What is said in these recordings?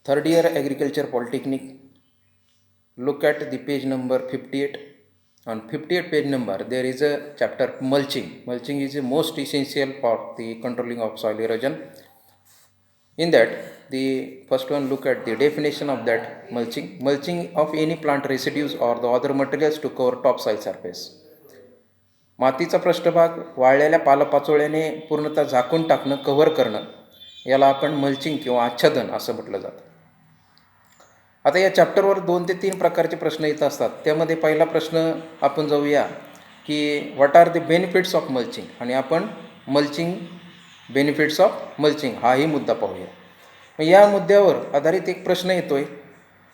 Third year Agriculture Polytechnic. Look at the page number 58. On 58 page number, there is a chapter mulching. Mulching is the most essential for the controlling of soil erosion. In that, the first one, look at the definition of that mulching. Mulching of any plant residues or the other materials to cover topsoil surface. मातीचा पृष्ठभाग वाळलेल्या पालापाचोळ्याने पूर्णतः झाकून टाकणं, cover करणं, याला आपण mulching किंवा आच्छादन असं म्हटलं जातं. आता या चॅप्टरवर 2 ते 3 प्रकारचे प्रश्न येत असतात. त्यामध्ये पहिला प्रश्न आपण जाऊया की what are the benefits of mulching, आणि आपण मल्चिंग बेनिफिट्स ऑफ मल्चिंग हाही मुद्दा पाहूया. या मुद्द्यावर आधारित एक प्रश्न येतोय,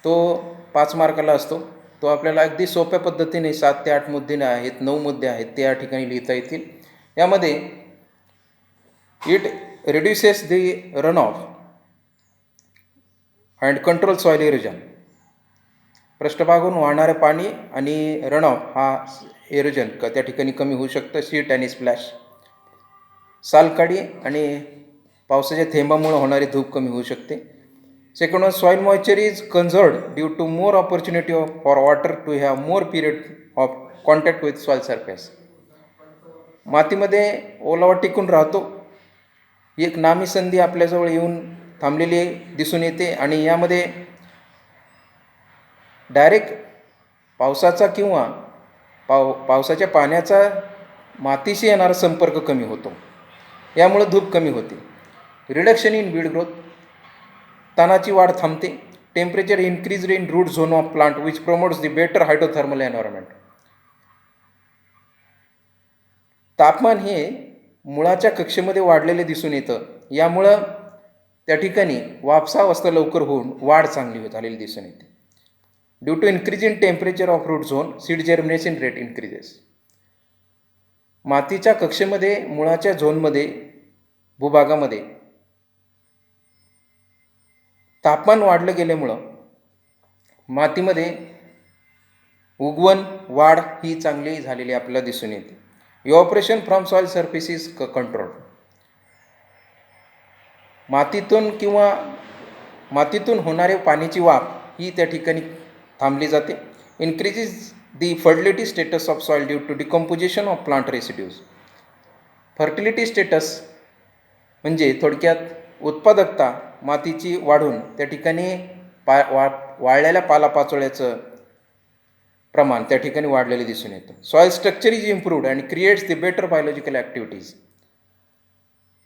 तो 5 मार्काला असतो. तो आपल्याला अगदी सोप्या पद्धतीने 7 ते 8 मुद्दे आहेत, 9 मुद्दे आहेत, ते या ठिकाणी लिहिता येतील. यामध्ये it reduces the run off and control soil erosion. पृष्ठभागातून वाहणारे पाणी आणि रन ऑफ हा इरोजन त्या ठिकाणी कमी होऊ शकतं. शीट आणि स्प्लॅश, सालकाडी आणि पावसाच्या थेंबामुळे होणारी धूप कमी होऊ शकते. Second one, soil moisture is conserved due to more opportunity for water to have more period of contact with soil surface. मातीमध्ये ओलावा टिकून राहतो, एक नामी संधी आपल्याजवळ येऊन थांबलेली दिसून येते, आणि यामध्ये डायरेक्ट पावसाचा किंवा पावसाच्या पाण्याचा मातीशी येणारा संपर्क कमी होतो, यामुळे धूप कमी होते. रिडक्शन इन वीड ग्रोथ, तणाची वाढ थांबते. Temperature increase in root zone of plant which promotes the better hydrothermal environment. तापमान हे मुळाच्या कक्षेमध्ये वाढलेले दिसून येतं, यामुळं त्या ठिकाणी वापसावस्था लवकर होऊन वाढ चांगली झालेली दिसून येते. Due to increase in temperature of root zone, seed germination rate increases. मातीच्या कक्षेमध्ये मुळाच्या झोनमध्ये भूभागामध्ये तापमान वाढलं गेल्यामुळं मातीमध्ये उगवण वाढ ही चांगली झालेली आपल्याला दिसून येते. Evaporation from soil surface is control. मातीतून होणारे पाण्याची वाफ ही त्या ठिकाणी थांबली जाते. Increases the fertility status of soil due to decomposition of plant residues. Fertility status म्हणजे थोडक्यात उत्पादकता मातीची वाढून त्या ठिकाणी वाळलेल्या पालापाचोळ्याचं प्रमाण त्या ठिकाणी वाढलेले दिसून येतं. Soil structure is improved and creates the better biological activities.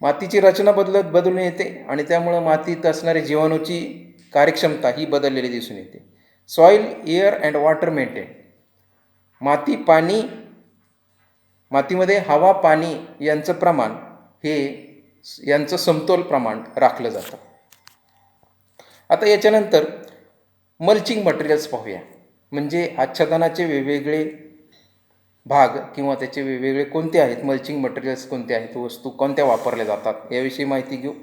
मातीची रचना बदलून येते आणि त्यामुळं मातीत असणारी जीवाणूची कार्यक्षमता ही बदललेली दिसून येते. Soil, air and water maintain. मातीमध्ये हवा, पाणी यांचं प्रमाण यांचं समतोल प्रमाण राखलं जातं. आता याच्यानंतर मल्चिंग मटेरियल्स पाहूया. म्हणजे आच्छादनाचे वेगवेगळे भाग किंवा त्याचे वेगवेगळे कोणते आहेत, मल्चिंग मटेरियल्स कोणते आहेत, वस्तू कोणत्या वापरल्या जातात, याविषयी माहिती घेऊ.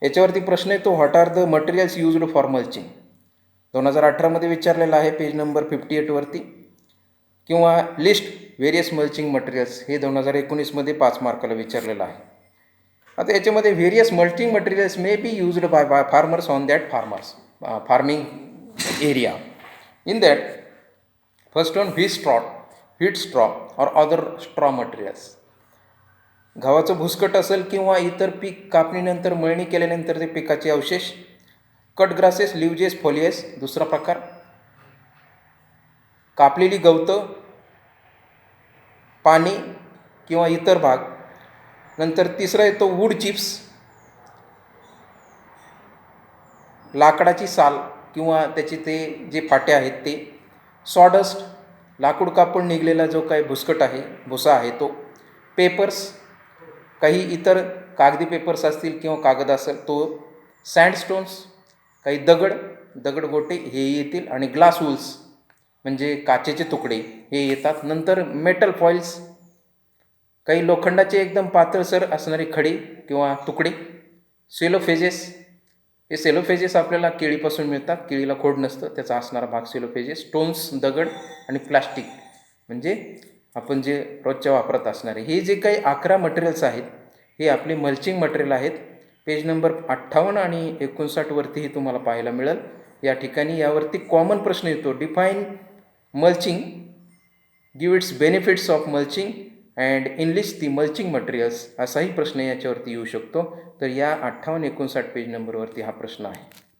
याच्यावरती प्रश्न येतो, what are the materials used for mulching. 2018 विचारलेला आहे पेज नंबर 58 वरती. किंवा लिस्ट व्हेरियस मल्चिंग मटेरियल्स हे 2019 5 मार्काला विचारलेलं आहे. आता याच्यामध्ये various mulching materials may be used by farmers on that farming area. In that first one, wheat straw और अदर स्ट्रॉ मटेरियल्स. गव्हाचं भुसकट असेल किंवा इतर पीक कापणीनंतर मळणी केल्यानंतर ते पिकाचे अवशेष. कट ग्रासेस, लिव्जेस, फोलियस दुसरा प्रकार. कापलेली गवतं, पाणी किंवा इतर भाग. नंतर तिसरा येतो वूड चिप्स, लाकडाची साल किंवा त्याचे ते जे फाटे आहेत ते. सॉडस्ट, लाकूड कापून निघलेला जो काही भुसकट आहे, भुसा आहे तो. पेपर्स, काही इतर कागदी पेपर्स असतील किंवा कागद असेल तो. सँडस्टोन्स, काही दगडगोटे हे येतील. आणि ग्लास वूल्स म्हणजे काचेचे तुकडे हे येतात. नंतर मेटल फॉइल्स, काही लोखंडाचे एकदम पातळसर असणारे खडे किंवा तुकडे. सेलोफेजेस, हे सेलोफेजेस आपल्याला केळीपासून मिळतात, केळीला खोड नसतं, त्याचा असणारा भाग सेलोफेजेस. स्टोन्स, दगड आणि प्लास्टिक म्हणजे आपण जे रोजच्या वापरत असणारे. हे जे काही 11 मटेरियल्स आहेत हे आपले मल्चिंग मटेरियल आहेत. पेज नंबर 58 आणि 59वरतीही तुम्हाला पाहायला मिळेल. या ठिकाणी यावरती कॉमन प्रश्न येतो, define mulching, give it's benefits of mulching and enlist the mulching materials, असाही प्रश्न याच्यावरती येऊ शकतो. तर या 58-59 पेज नंबरवरती हा प्रश्न आहे.